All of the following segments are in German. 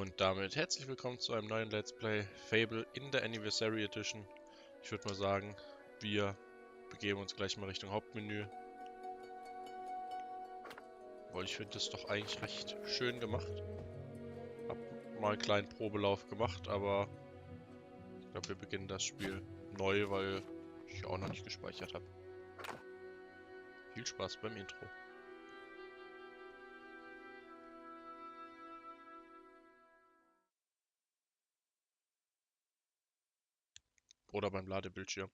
Und damit herzlich willkommen zu einem neuen Let's Play Fable in der Anniversary Edition. Ich würde mal sagen, wir begeben uns gleich mal Richtung Hauptmenü. Weil ich finde das doch eigentlich recht schön gemacht. Hab mal einen kleinen Probelauf gemacht, aber ich glaube, wir beginnen das Spiel neu, weil ich auch noch nicht gespeichert habe. Viel Spaß beim Intro. Oder beim Ladebildschirm.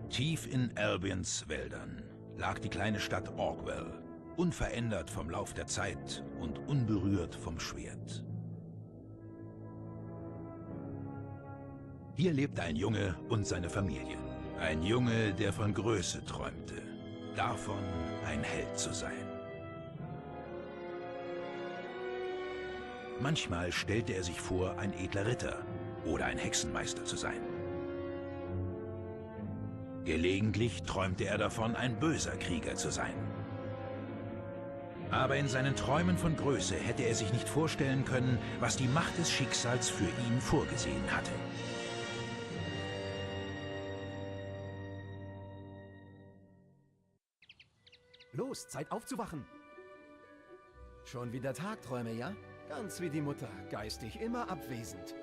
Tief in Albions Wäldern lag die kleine Stadt Orgwell, unverändert vom Lauf der Zeit und unberührt vom Schwert. Hier lebte ein Junge und seine Familie. Ein Junge, der von Größe träumte, davon ein Held zu sein. Manchmal stellte er sich vor, ein edler Ritter oder ein Hexenmeister zu sein. Gelegentlich träumte er davon, ein böser Krieger zu sein. Aber in seinen Träumen von Größe hätte er sich nicht vorstellen können, was die Macht des Schicksals für ihn vorgesehen hatte. Los, Zeit aufzuwachen. Schon wieder Tagträume, ja? Ganz wie die Mutter, geistig immer abwesend.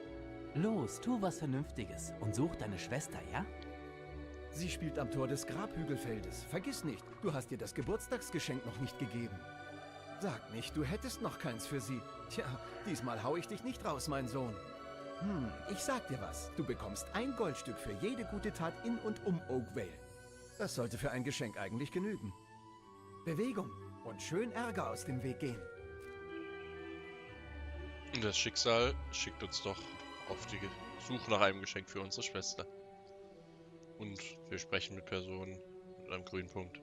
Los, tu was Vernünftiges und such deine Schwester, ja? Sie spielt am Tor des Grabhügelfeldes. Vergiss nicht, du hast ihr das Geburtstagsgeschenk noch nicht gegeben. Sag nicht, du hättest noch keins für sie. Tja, diesmal hau ich dich nicht raus, mein Sohn. Ich sag dir was. Du bekommst ein Goldstück für jede gute Tat in und um Oakvale. Das sollte für ein Geschenk eigentlich genügen. Bewegung und schön Ärger aus dem Weg gehen. Das Schicksal schickt uns doch auf die Suche nach einem Geschenk für unsere Schwester. Und wir sprechen mit Personen mit einem grünen Punkt.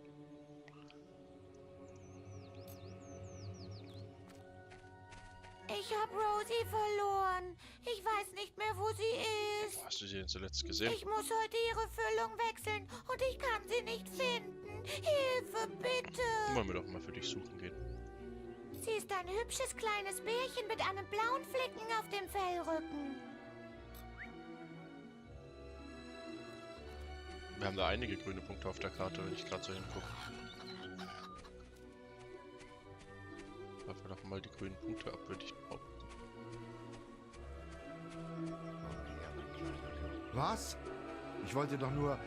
Ich habe Rosie verloren. Ich weiß nicht mehr, wo sie ist. Wo hast du sie denn zuletzt gesehen? Ich muss heute ihre Füllung wechseln und ich kann sie nicht finden. Hilfe, bitte. Wollen wir doch mal für dich suchen gehen. Sie ist ein hübsches kleines Bärchen mit einem blauen Flecken auf dem Fellrücken. Wir haben da einige grüne Punkte auf der Karte, wenn ich gerade so hingucke. Warten wir doch mal die grünen Punkte ab, würde ich behaupten. Was? Ich wollte doch nur...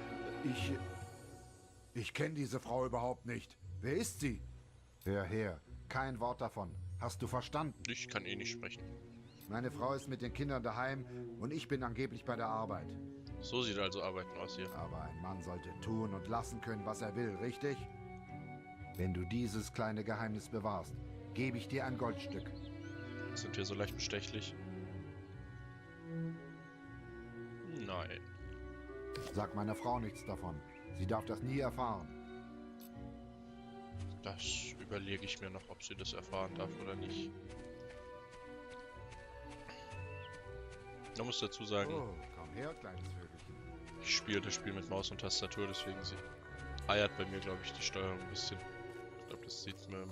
Ich kenne diese Frau überhaupt nicht. Wer ist sie? Hör her. Kein Wort davon. Hast du verstanden? Ich kann eh nicht sprechen. Meine Frau ist mit den Kindern daheim und ich bin angeblich bei der Arbeit. So sieht also Arbeiten aus hier. Aber ein Mann sollte tun und lassen können, was er will, richtig? Wenn du dieses kleine Geheimnis bewahrst, gebe ich dir ein Goldstück. Sind wir so leicht bestechlich? Nein. Sag meiner Frau nichts davon. Sie darf das nie erfahren. Das überlege ich mir noch, ob sie das erfahren darf oder nicht. Man muss dazu sagen, Oh, komm her, kleines Vögelchen. ich spiele das Spiel mit Maus und Tastatur, deswegen sie eiert bei mir, glaube ich, die Steuerung ein bisschen. Ich glaube, das sieht mit dem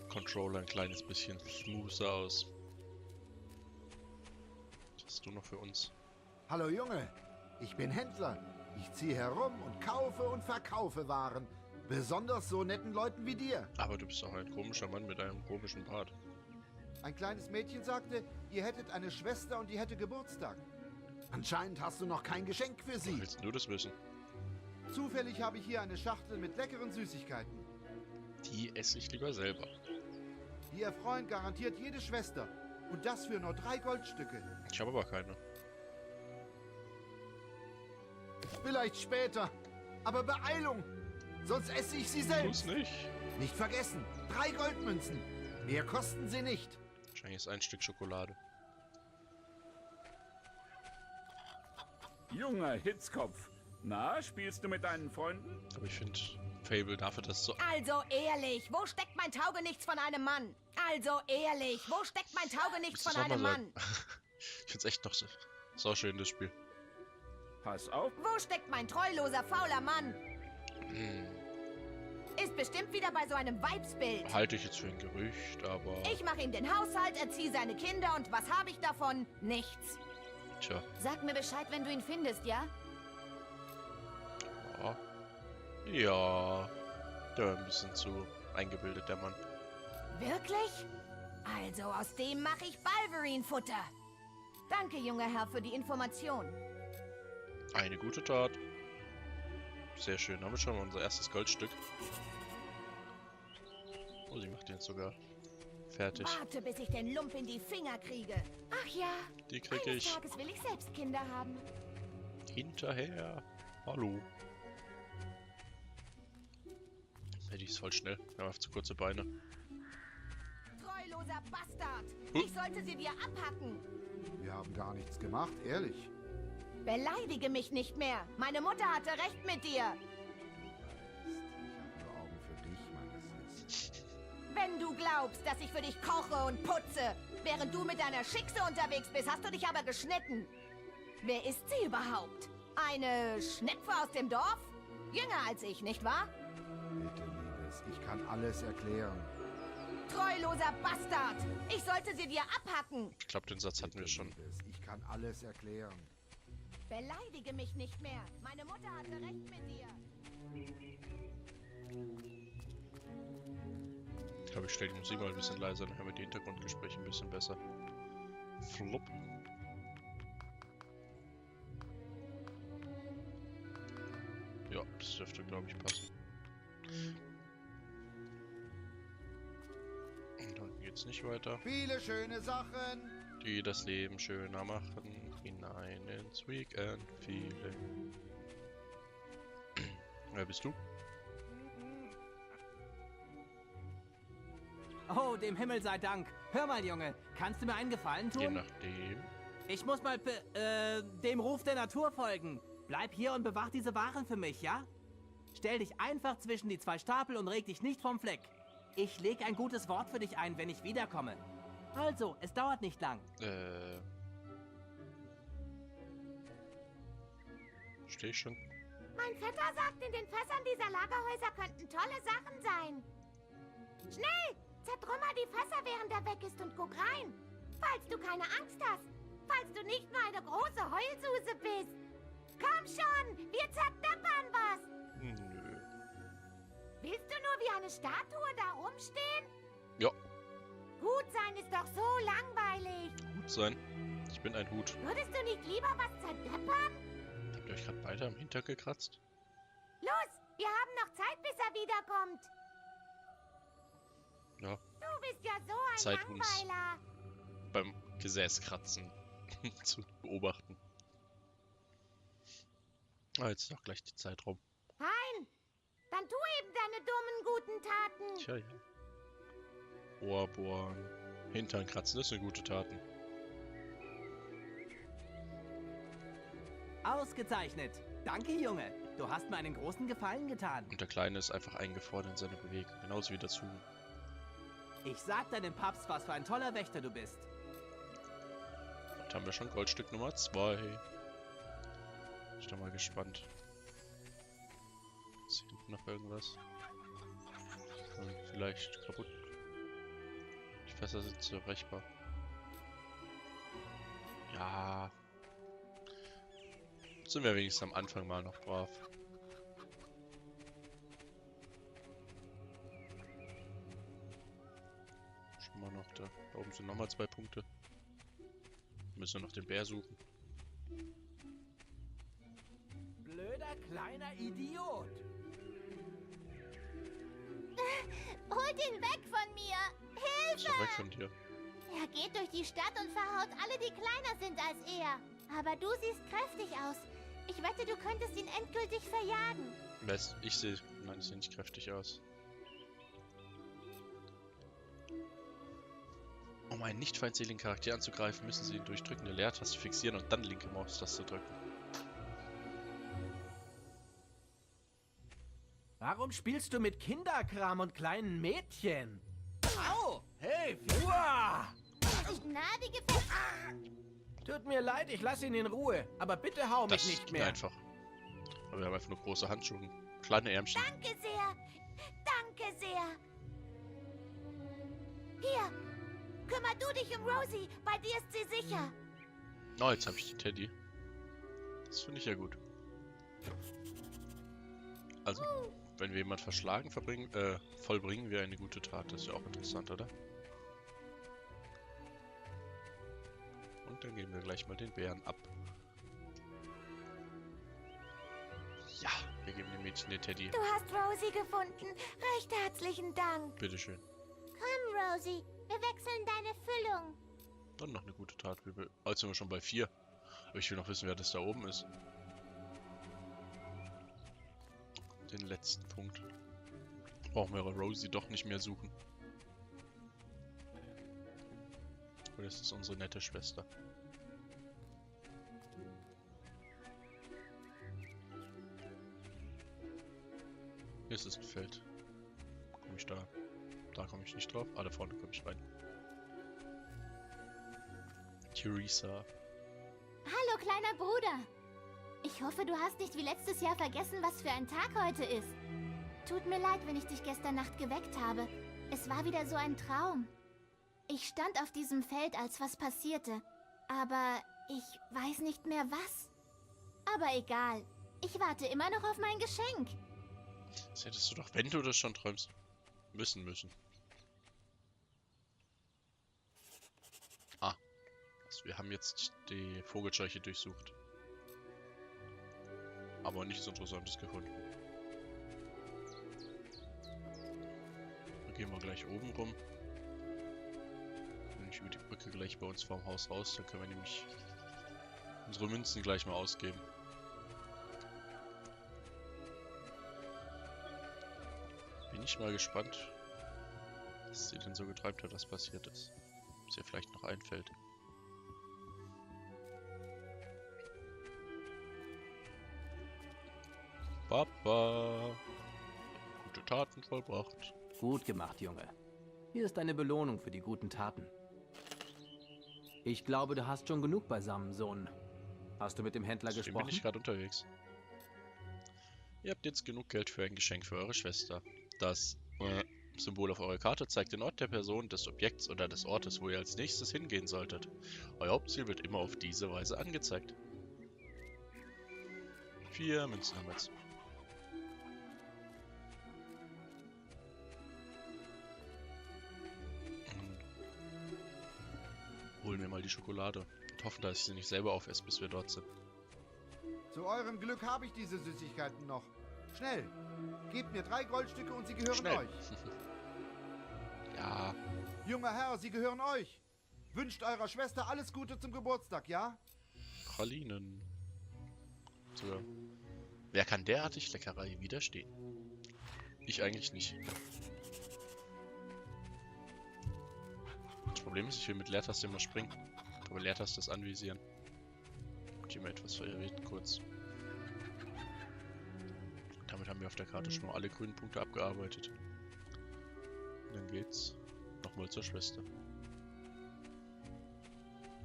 Controller ein kleines bisschen smoother aus. Was hast du noch für uns? Hallo Junge, ich bin Händler. Ich ziehe herum und kaufe und verkaufe Waren. Besonders so netten Leuten wie dir. Aber du bist doch ein komischer Mann mit einem komischen Bart. Ein kleines Mädchen sagte, ihr hättet eine Schwester und die hätte Geburtstag. Anscheinend hast du noch kein Geschenk für Woher sie. willst du das wissen? Zufällig habe ich hier eine Schachtel mit leckeren Süßigkeiten. Die esse ich lieber selber. Die erfreuen garantiert jede Schwester. Und das für nur 3 Goldstücke. Ich habe aber keine. Vielleicht später. Aber Beeilung! Sonst esse ich sie Tu's selbst. nicht. Nicht vergessen, 3 Goldmünzen. Mehr kosten sie nicht. Wahrscheinlich ist ein Stück Schokolade. Junger Hitzkopf, na, spielst du mit deinen Freunden? Aber ich finde, Fable dafür, dass so... Also ehrlich, wo steckt mein Taugenichts von einem Mann? Also ehrlich, wo steckt mein Taugenichts Willst von du's noch einem mal Mann? sagen? Ich finde es echt noch so schön, das Spiel. Pass auf. Wo steckt mein treuloser, fauler Mann? Ist bestimmt wieder bei so einem Weibsbild. Halte ich jetzt für ein Gerücht, aber... Ich mache ihm den Haushalt, erziehe seine Kinder und was habe ich davon? Nichts. Tja. Sag mir Bescheid, wenn du ihn findest, ja? Ja. Ja. Der war ein bisschen zu eingebildet, der Mann. Wirklich? Also aus dem mache ich Balverine-Futter. Danke, junger Herr, für die Information. Eine gute Tat. Sehr schön. Haben wir schon mal unser erstes Goldstück. Oh, sie macht den jetzt sogar fertig. Warte, bis ich den Lump in die Finger kriege. Ach ja. Die kriege Eines ich Tages will ich selbst Kinder haben. hinterher. Hallo. Ja, die ist voll schnell. Wir haben zu kurze Beine. Treuloser Bastard. Ich sollte sie dir abhacken. Wir haben gar nichts gemacht, ehrlich. Beleidige mich nicht mehr. Meine Mutter hatte recht mit dir. Ich habe nur Augen für dich, meines Wissens. Wenn du glaubst, dass ich für dich koche und putze, während du mit deiner Schickse unterwegs bist, hast du dich aber geschnitten. Wer ist sie überhaupt? Eine Schnepfe aus dem Dorf? Jünger als ich, nicht wahr? Bitte, Liebes, ich kann alles erklären. Treuloser Bastard! Ich sollte sie dir abhacken! Ich glaube, den Satz hatten wir schon. Liebes, ich kann alles erklären. Beleidige mich nicht mehr. Meine Mutter hatte recht mit dir. Ich glaube, ich stelle die Musik mal ein bisschen leiser, dann hören wir die Hintergrundgespräche ein bisschen besser. Flupp. Ja, das dürfte, glaube ich, passen. Und dann geht's nicht weiter. Viele schöne Sachen. Die das Leben schöner machen, hinein ins Weekend-Feeling. Wer bist du? Oh, dem Himmel sei Dank. Hör mal, Junge, kannst du mir einen Gefallen Je tun? nachdem. Ich muss mal dem Ruf der Natur folgen. Bleib hier und bewach diese Waren für mich, ja? Stell dich einfach zwischen die zwei Stapel und reg dich nicht vom Fleck. Ich leg ein gutes Wort für dich ein, wenn ich wiederkomme. Also, es dauert nicht lang. Steh ich schon? Mein Vetter sagt, in den Fässern dieser Lagerhäuser könnten tolle Sachen sein. Schnell! Zertrümmer die Fässer, während er weg ist und guck rein. Falls du keine Angst hast. Falls du nicht nur eine große Heulsuse bist. Komm schon, wir zerdeppern was. Nö. Willst du nur wie eine Statue da rumstehen? Ja, Gut sein ist doch so langweilig. Hut sein. Ich bin ein Hut. Würdest du nicht lieber was zerdeppern? Habt ihr euch gerade beide am Hintern gekratzt? Los, wir haben noch Zeit, bis er wiederkommt. Ja, Du bist ja so ein Zeit, uns Langweiler. beim Gesäßkratzen zu beobachten. Ah, jetzt ist doch gleich die Zeit rum. Nein, dann tu eben deine dummen guten Taten. Tja, ja. Ohr bohren, Hintern kratzen, das sind gute Taten. Ausgezeichnet. Danke, Junge. Du hast mir einen großen Gefallen getan. Und der Kleine ist einfach eingefordert in seiner Bewegung, genauso wie dazu. Ich sag deinem Paps, was für ein toller Wächter du bist. Jetzt haben wir schon Goldstück Nummer 2. Ich bin mal gespannt. Ist hier hinten noch irgendwas? Vielleicht kaputt. Die Fässer sind zerbrechbar. Ja. Sind wir wenigstens am Anfang mal noch brav. Schon mal noch da. Da oben sind nochmal 2 Punkte. Müssen wir noch den Bär suchen. Blöder kleiner Idiot. Holt ihn weg von mir. Ist doch weg von dir. Er geht durch die Stadt und verhaut alle, die kleiner sind als er. Aber du siehst kräftig aus. Ich wette, du könntest ihn endgültig verjagen. Ich sehe... Nein, ich sehe nicht kräftig aus. Um einen nicht feindseligen Charakter anzugreifen, müssen Sie ihn durch drückende Leertaste fixieren und dann linke Maustaste drücken. Warum spielst du mit Kinderkram und kleinen Mädchen? Au! Hey, Gnade gefällt. Tut mir leid, ich lasse ihn in Ruhe. Aber bitte hau mich Das nicht ging mehr. einfach. Aber wir haben einfach nur große Handschuhe. Kleine Ärmchen. Danke sehr. Danke sehr. Hier, kümmer du dich um Rosie. Bei dir ist sie sicher. Oh, jetzt habe ich die Teddy. Das finde ich ja gut. Also, wenn wir jemanden verschlagen, vollbringen wir eine gute Tat. Das ist ja auch interessant, oder? Und dann geben wir gleich mal den Bären ab. Ja, wir geben dem Mädchen den Teddy. Du hast Rosie gefunden. Recht herzlichen Dank. Bitteschön. Komm, Rosie. Wir wechseln deine Füllung. Dann noch eine gute Tat. Jetzt sind wir schon bei 4. Aber ich will noch wissen, wer das da oben ist. Den letzten Punkt. Brauchen wir Rosie doch nicht mehr suchen. Oder ist das unsere nette Schwester? Hier ist es ein Feld. Komme ich da? Da komme ich nicht drauf. Ah, da vorne komme ich rein. Theresa. Hallo, kleiner Bruder. Ich hoffe, du hast nicht wie letztes Jahr vergessen, was für ein Tag heute ist. Tut mir leid, wenn ich dich gestern Nacht geweckt habe. Es war wieder so ein Traum. Ich stand auf diesem Feld, als was passierte. Aber ich weiß nicht mehr was. Aber egal. Ich warte immer noch auf mein Geschenk. Das hättest du doch, wenn du das schon träumst, müssen. Ah. Also wir haben jetzt die Vogelscheuche durchsucht. Aber nichts Interessantes gefunden. Dann gehen wir gleich oben rum. Wenn ich über die Brücke gleich bei uns vorm Haus raus, dann können wir nämlich unsere Münzen gleich mal ausgeben. Bin ich mal gespannt, was sie denn so geträumt hat, was passiert ist. Was ihr vielleicht noch einfällt. Papa. Gute Taten vollbracht. Gut gemacht, Junge. Hier ist deine Belohnung für die guten Taten. Ich glaube, du hast schon genug beisammen, Sohn. Hast du mit dem Händler Zu dem gesprochen? bin ich gerade unterwegs. Ihr habt jetzt genug Geld für ein Geschenk für eure Schwester. Das Symbol auf eurer Karte zeigt den Ort der Person, des Objekts oder des Ortes, wo ihr als nächstes hingehen solltet. Euer Hauptziel wird immer auf diese Weise angezeigt. 4 Münzen haben wir jetzt. Holen wir mal die Schokolade und hoffen, dass ich sie nicht selber aufesse, bis wir dort sind. Zu eurem Glück habe ich diese Süßigkeiten noch. Schnell! Gebt mir 3 Goldstücke und sie gehören Schnell. euch. Ja, Junger Herr, sie gehören euch. Wünscht eurer Schwester alles Gute zum Geburtstag, ja? Pralinen. So. Wer kann derartig Leckerei widerstehen? Ich eigentlich nicht. Das Problem ist, ich will mit Leertaste immer springen. Aber Leertaste ist anvisieren. Ich immer etwas verwirrt kurz. Damit haben wir auf der Karte schon mal alle grünen Punkte abgearbeitet. Und dann geht's nochmal zur Schwester.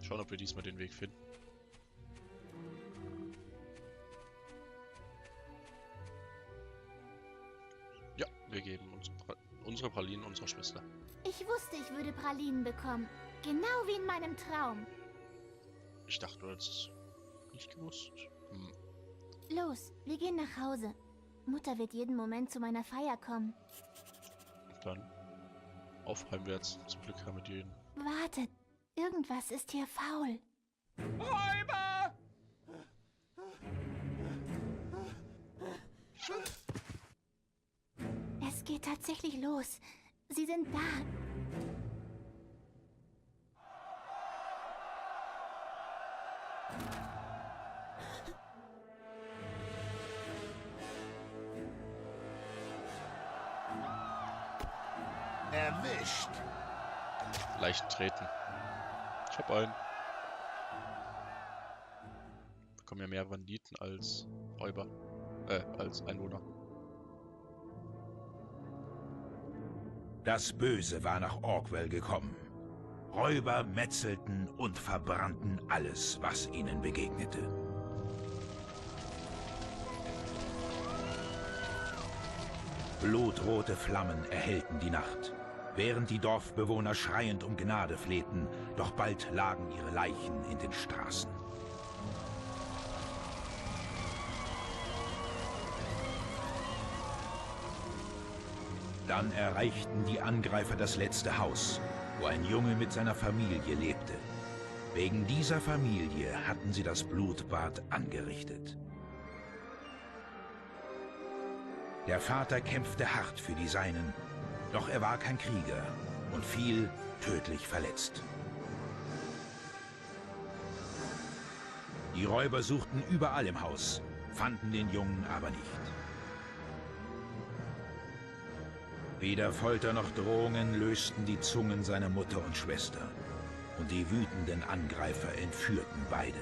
Schauen, ob wir diesmal den Weg finden. Ja, wir geben unsere Pralinen unserer Schwester. Ich wusste, ich würde Pralinen bekommen. Genau wie in meinem Traum. Ich dachte, du hättest es nicht gewusst. Los, wir gehen nach Hause. Mutter wird jeden Moment zu meiner Feier kommen. Dann auf heimwärts. Zum Glück haben wir die. Wartet, irgendwas ist hier faul. Räuber! Es geht tatsächlich los. Sie sind da. Erwischt! Leicht treten. Ich hab einen. Wir bekommen ja mehr Banditen als Räuber. Als Einwohner. Das Böse war nach Orkwell gekommen. Räuber metzelten und verbrannten alles, was ihnen begegnete. Blutrote Flammen erhellten die Nacht, während die Dorfbewohner schreiend um Gnade flehten, doch bald lagen ihre Leichen in den Straßen. Dann erreichten die Angreifer das letzte Haus, wo ein Junge mit seiner Familie lebte. Wegen dieser Familie hatten sie das Blutbad angerichtet. Der Vater kämpfte hart für die Seinen, doch er war kein Krieger und fiel tödlich verletzt. Die Räuber suchten überall im Haus, fanden den Jungen aber nicht. Weder Folter noch Drohungen lösten die Zungen seiner Mutter und Schwester, und die wütenden Angreifer entführten beide.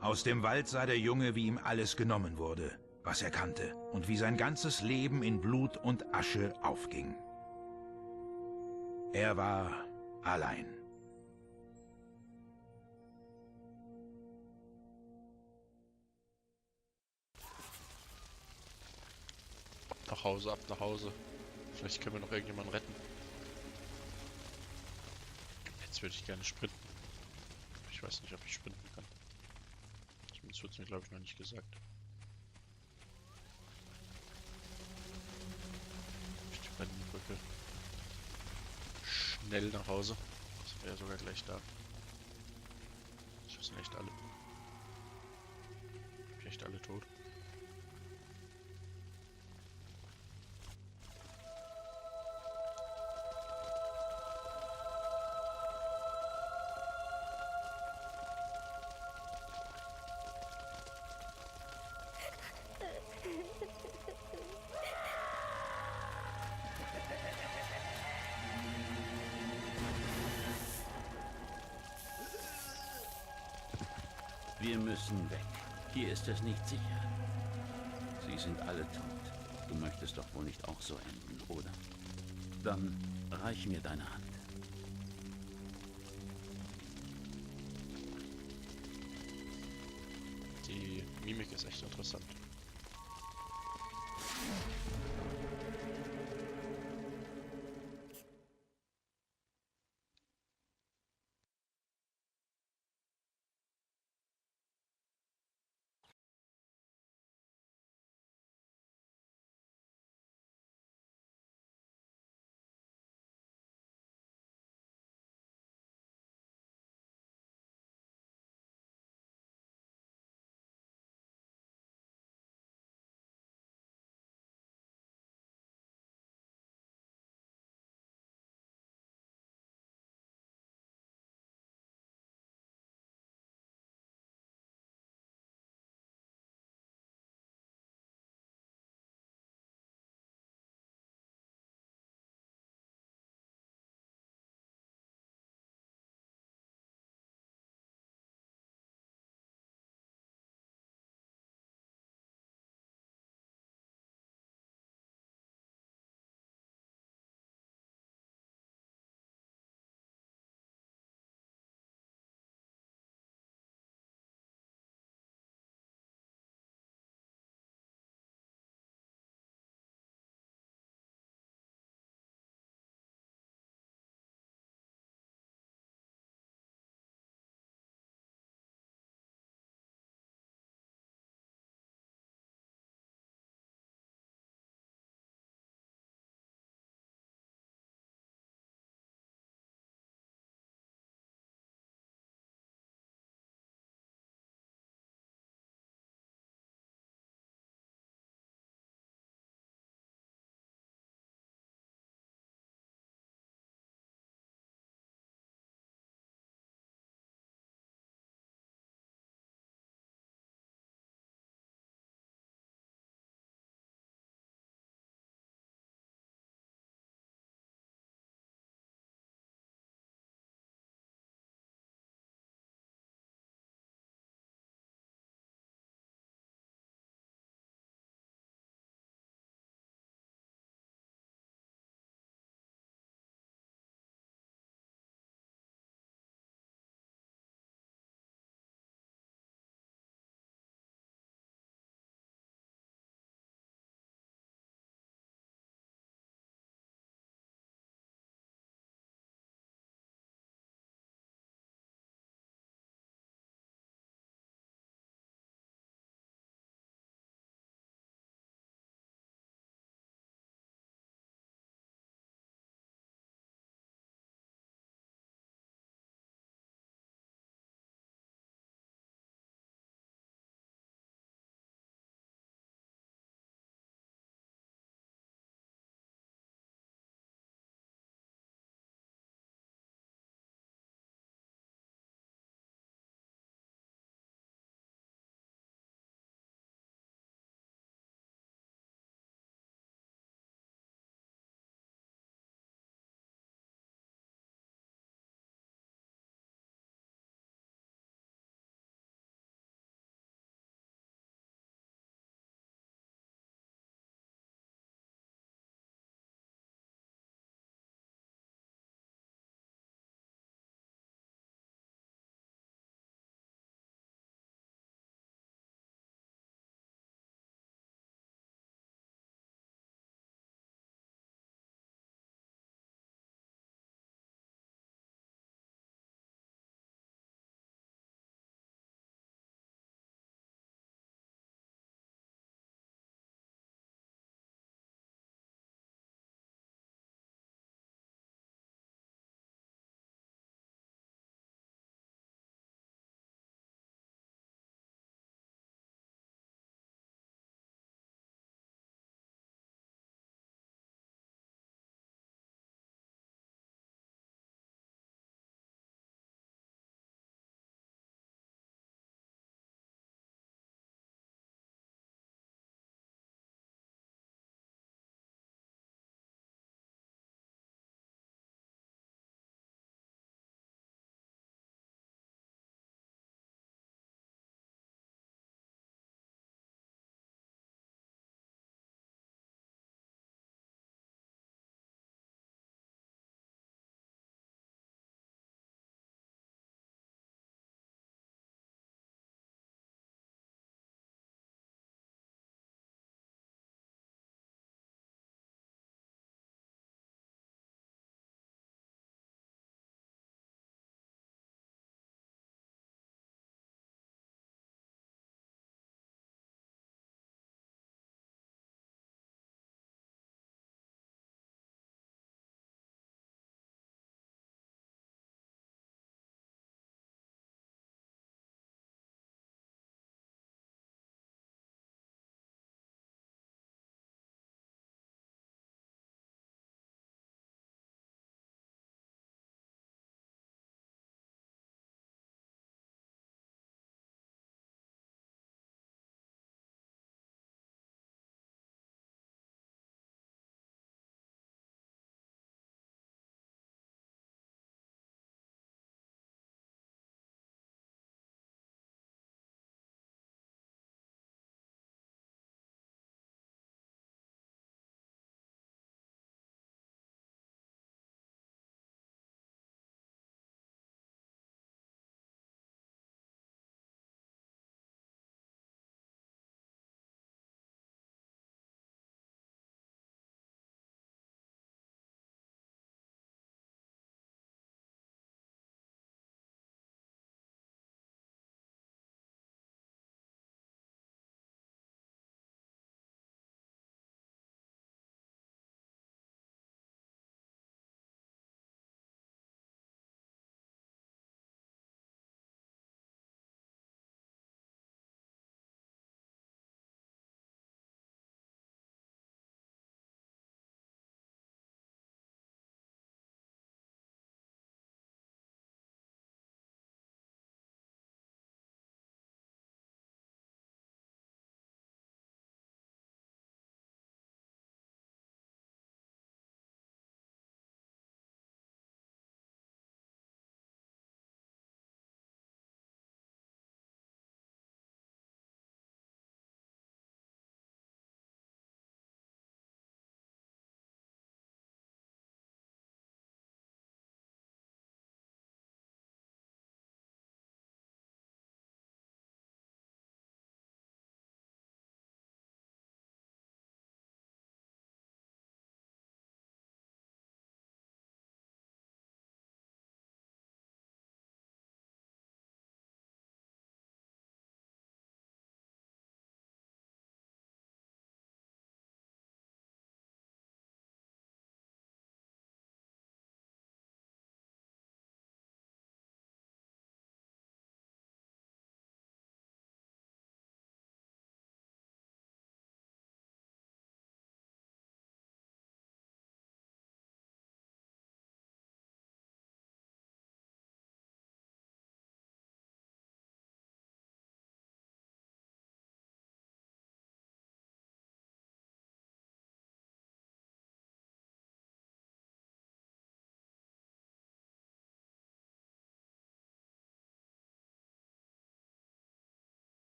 Aus dem Wald sah der Junge, wie ihm alles genommen wurde, was er kannte, und wie sein ganzes Leben in Blut und Asche aufging. Er war allein. Nach Hause, ab nach Hause. Vielleicht können wir noch irgendjemanden retten. Jetzt würde ich gerne sprinten. Ich weiß nicht, ob ich sprinten kann. Zumindest wird es mir, glaube ich, noch nicht gesagt. Ich die Brücke. Schnell nach Hause. Das wäre sogar gleich da. Sind echt alle. Echt alle tot. Wir müssen weg. Hier ist es nicht sicher. Sie sind alle tot. Du möchtest doch wohl nicht auch so enden, oder? Dann reich mir deine Hand. Die Mimik ist echt interessant.